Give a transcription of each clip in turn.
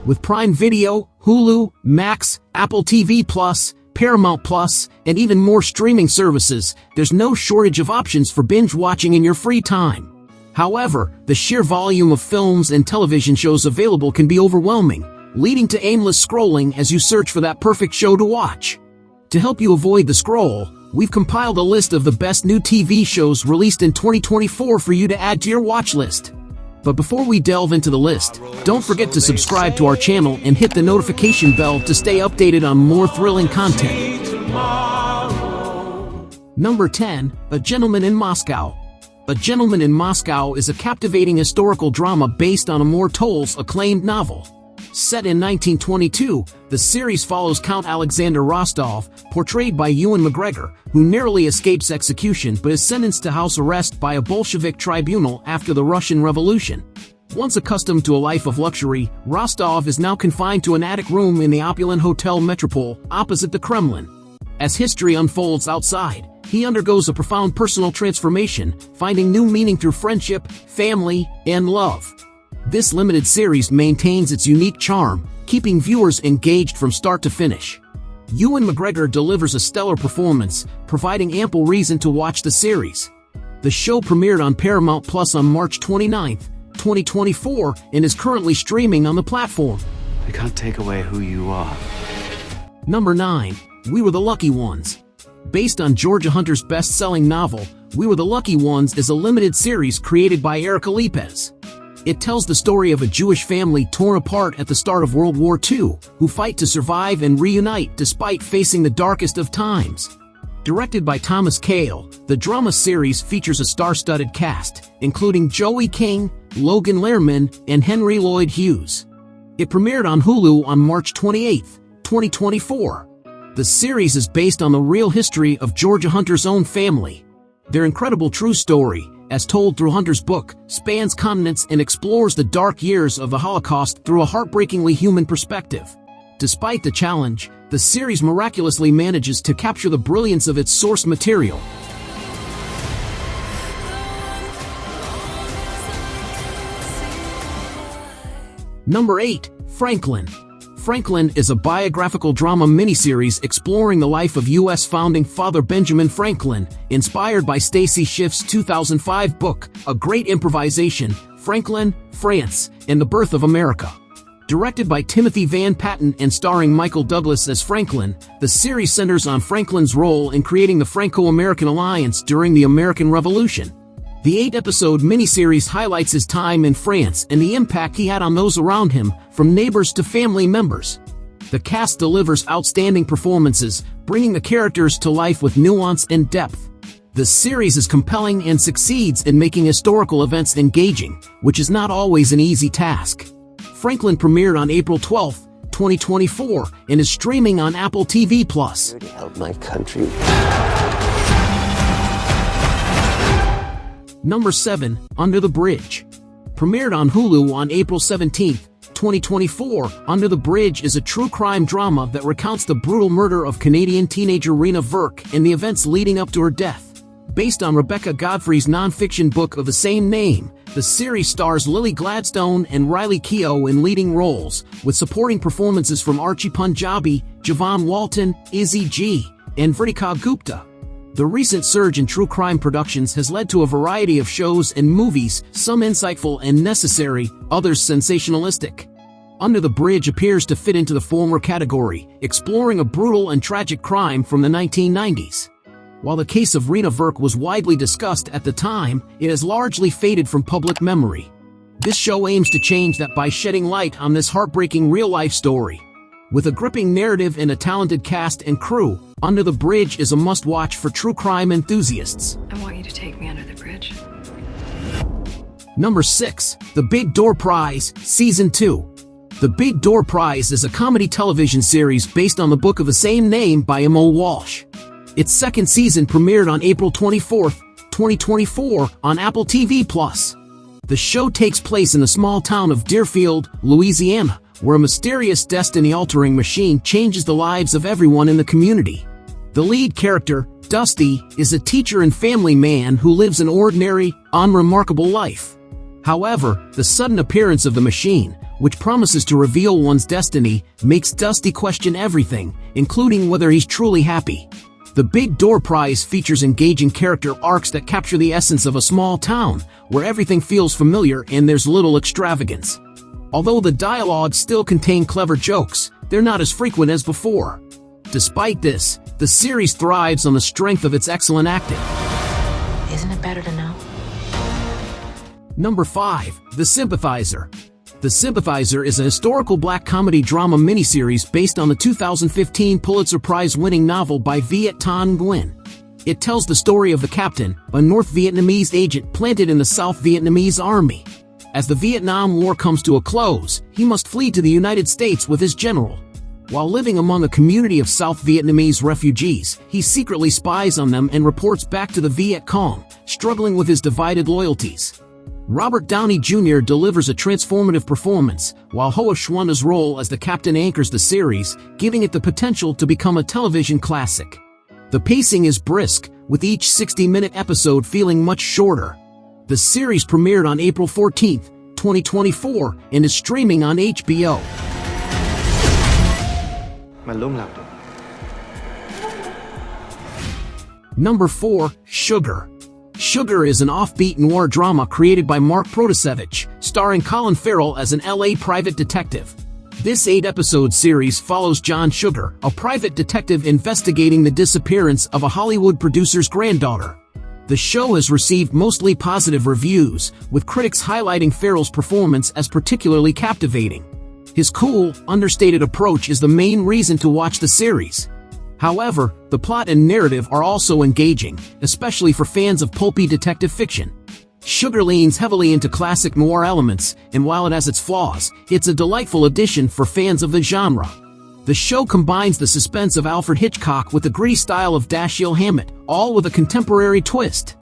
With Prime Video, Hulu, Max, Apple TV+, Paramount+, and even more streaming services, there's no shortage of options for binge watching in your free time. However, the sheer volume of films and television shows available can be overwhelming, leading to aimless scrolling as you search for that perfect show to watch. To help you avoid the scroll, we've compiled a list of the best new TV shows released in 2024 for you to add to your watch list. But before we delve into the list, don't forget to subscribe to our channel and hit the notification bell to stay updated on more thrilling content. Number 10, A Gentleman in Moscow. A Gentleman in Moscow is a captivating historical drama based on Amor Towles' acclaimed novel. Set in 1922, the series follows Count Alexander Rostov, portrayed by Ewan McGregor, who narrowly escapes execution but is sentenced to house arrest by a Bolshevik tribunal after the Russian Revolution. Once accustomed to a life of luxury, Rostov is now confined to an attic room in the opulent Hotel Metropole, opposite the Kremlin. As history unfolds outside, he undergoes a profound personal transformation, finding new meaning through friendship, family, and love. This limited series maintains its unique charm, keeping viewers engaged from start to finish. Ewan McGregor delivers a stellar performance, providing ample reason to watch the series. The show premiered on Paramount Plus on March 29, 2024, and is currently streaming on the platform. I can't take away who you are. Number 9, We Were the Lucky Ones. Based on Georgia Hunter's best-selling novel, We Were the Lucky Ones is a limited series created by Erica Lipez. It tells the story of a Jewish family torn apart at the start of World War II, who fight to survive and reunite despite facing the darkest of times. Directed by Thomas Kail, the drama series features a star-studded cast, including Joey King, Logan Lerman, and Henry Lloyd Hughes. It premiered on Hulu on March 28, 2024. The series is based on the real history of Georgia Hunter's own family. Their incredible true story, as told through Hunter's book, spans continents and explores the dark years of the Holocaust through a heartbreakingly human perspective. Despite the challenge, the series miraculously manages to capture the brilliance of its source material. Number 8, Franklin. Franklin is a biographical drama miniseries exploring the life of U.S. founding father Benjamin Franklin, inspired by Stacy Schiff's 2005 book, A Great Improvisation, Franklin, France, and the Birth of America. Directed by Timothy Van Patten and starring Michael Douglas as Franklin, the series centers on Franklin's role in creating the Franco-American alliance during the American Revolution. The 8-episode miniseries highlights his time in France and the impact he had on those around him, from neighbors to family members. The cast delivers outstanding performances, bringing the characters to life with nuance and depth. The series is compelling and succeeds in making historical events engaging, which is not always an easy task. Franklin premiered on April 12, 2024, and is streaming on Apple TV+. Here to help my country. Number 7, Under the Bridge. Premiered on Hulu on April 17, 2024, Under the Bridge is a true crime drama that recounts the brutal murder of Canadian teenager Rena Verk and the events leading up to her death. Based on Rebecca Godfrey's non-fiction book of the same name, the series stars Lily Gladstone and Riley Keough in leading roles, with supporting performances from Archie Punjabi, Javon Walton, Izzy G, and Vritika Gupta. The recent surge in true crime productions has led to a variety of shows and movies, some insightful and necessary, others sensationalistic. Under the Bridge appears to fit into the former category, exploring a brutal and tragic crime from the 1990s. While the case of Rena Verk was widely discussed at the time, it has largely faded from public memory. This show aims to change that by shedding light on this heartbreaking real-life story. With a gripping narrative and a talented cast and crew, Under the Bridge is a must-watch for true crime enthusiasts. I want you to take me under the bridge. Number 6, The Big Door Prize, Season 2. The Big Door Prize is a comedy television series based on the book of the same name by Emil Walsh. Its second season premiered on April 24, 2024, on Apple TV+. The show takes place in the small town of Deerfield, Louisiana, where a mysterious destiny-altering machine changes the lives of everyone in the community. The lead character, Dusty, is a teacher and family man who lives an ordinary, unremarkable life. However, the sudden appearance of the machine, which promises to reveal one's destiny, makes Dusty question everything, including whether he's truly happy. The Big Door Prize features engaging character arcs that capture the essence of a small town, where everything feels familiar and there's little extravagance. Although the dialogue still contains clever jokes, they're not as frequent as before. Despite this, the series thrives on the strength of its excellent acting. Isn't it better to know? Number 5. The Sympathizer. The Sympathizer is a historical black comedy drama miniseries based on the 2015 Pulitzer Prize-winning novel by Viet Thanh Nguyen. It tells the story of the captain, a North Vietnamese agent planted in the South Vietnamese army. As the Vietnam War comes to a close, he must flee to the United States with his general. While living among a community of South Vietnamese refugees, he secretly spies on them and reports back to the Viet Cong, struggling with his divided loyalties. Robert Downey Jr. delivers a transformative performance, while Hoa Xuan's role as the captain anchors the series, giving it the potential to become a television classic. The pacing is brisk, with each 60-minute episode feeling much shorter. The series premiered on April 14, 2024, and is streaming on HBO. Number 4. Sugar. Sugar is an offbeat noir drama created by Mark Protasevich, starring Colin Farrell as an LA private detective. This 8-episode series follows John Sugar, a private detective investigating the disappearance of a Hollywood producer's granddaughter. The show has received mostly positive reviews, with critics highlighting Farrell's performance as particularly captivating. His cool, understated approach is the main reason to watch the series. However, the plot and narrative are also engaging, especially for fans of pulpy detective fiction. Sugar leans heavily into classic noir elements, and while it has its flaws, it's a delightful addition for fans of the genre. The show combines the suspense of Alfred Hitchcock with the gritty style of Dashiell Hammett, all with a contemporary twist.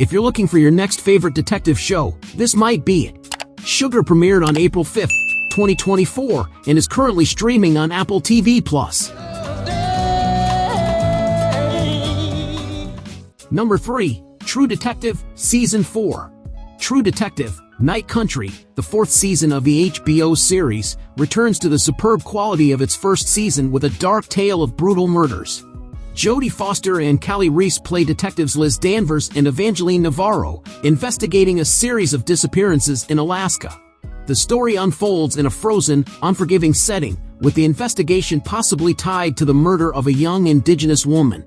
If you're looking for your next favorite detective show, this might be it. Sugar premiered on April 5, 2024, and is currently streaming on Apple TV+. Number 3. True Detective, Season 4. True Detective, Night Country, the 4th season of the HBO series, returns to the superb quality of its first season with a dark tale of brutal murders. Jodie Foster and Callie Reese play detectives Liz Danvers and Evangeline Navarro, investigating a series of disappearances in Alaska. The story unfolds in a frozen, unforgiving setting, with the investigation possibly tied to the murder of a young indigenous woman.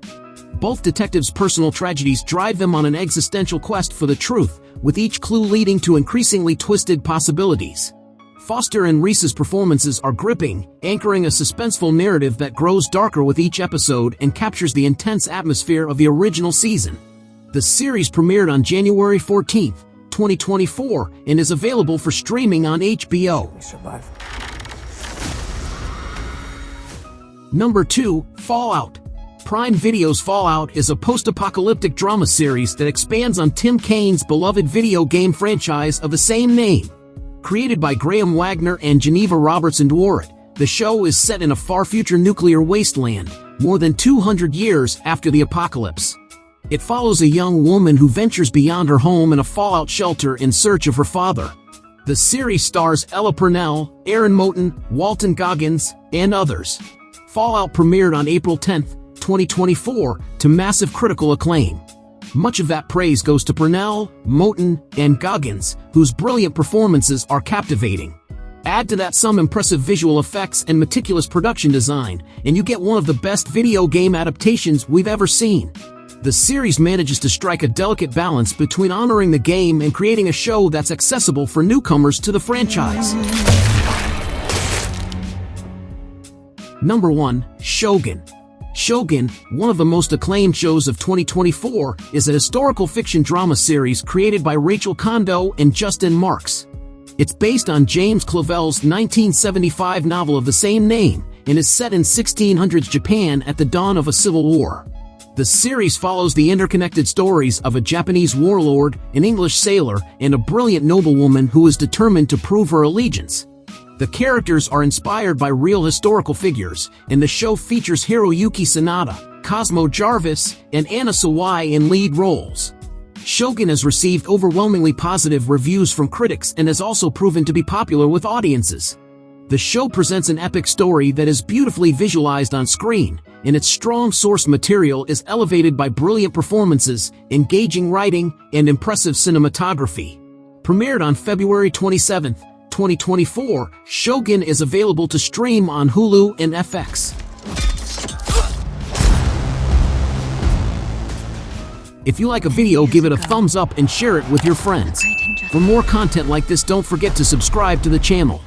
Both detectives' personal tragedies drive them on an existential quest for the truth, with each clue leading to increasingly twisted possibilities. Foster and Reese's performances are gripping, anchoring a suspenseful narrative that grows darker with each episode and captures the intense atmosphere of the original season. The series premiered on January 14, 2024, and is available for streaming on HBO. Number 2. Fallout. Prime Video's Fallout is a post-apocalyptic drama series that expands on Tim Kane's beloved video game franchise of the same name. Created by Graham Wagner and Geneva Robertson Dworet, the show is set in a far-future nuclear wasteland, more than 200 years after the apocalypse. It follows a young woman who ventures beyond her home in a fallout shelter in search of her father. The series stars Ella Purnell, Aaron Moten, Walton Goggins, and others. Fallout premiered on April 10, 2024, to massive critical acclaim. Much of that praise goes to Purnell, Moten, and Goggins, whose brilliant performances are captivating. Add to that some impressive visual effects and meticulous production design, and you get one of the best video game adaptations we've ever seen. The series manages to strike a delicate balance between honoring the game and creating a show that's accessible for newcomers to the franchise. Number 1. Shogun. Shogun, one of the most acclaimed shows of 2024, is a historical fiction drama series created by Rachel Kondo and Justin Marks. It's based on James Clavell's 1975 novel of the same name, and is set in 1600s Japan at the dawn of a civil war. The series follows the interconnected stories of a Japanese warlord, an English sailor, and a brilliant noblewoman who is determined to prove her allegiance. The characters are inspired by real historical figures, and the show features Hiroyuki Sanada, Cosmo Jarvis, and Anna Sawai in lead roles. Shogun has received overwhelmingly positive reviews from critics and has also proven to be popular with audiences. The show presents an epic story that is beautifully visualized on screen, and its strong source material is elevated by brilliant performances, engaging writing, and impressive cinematography. Premiered on February 27, 2024, Shogun is available to stream on Hulu and FX. If you like a video, give it a thumbs up and share it with your friends. For more content like this, don't forget to subscribe to the channel.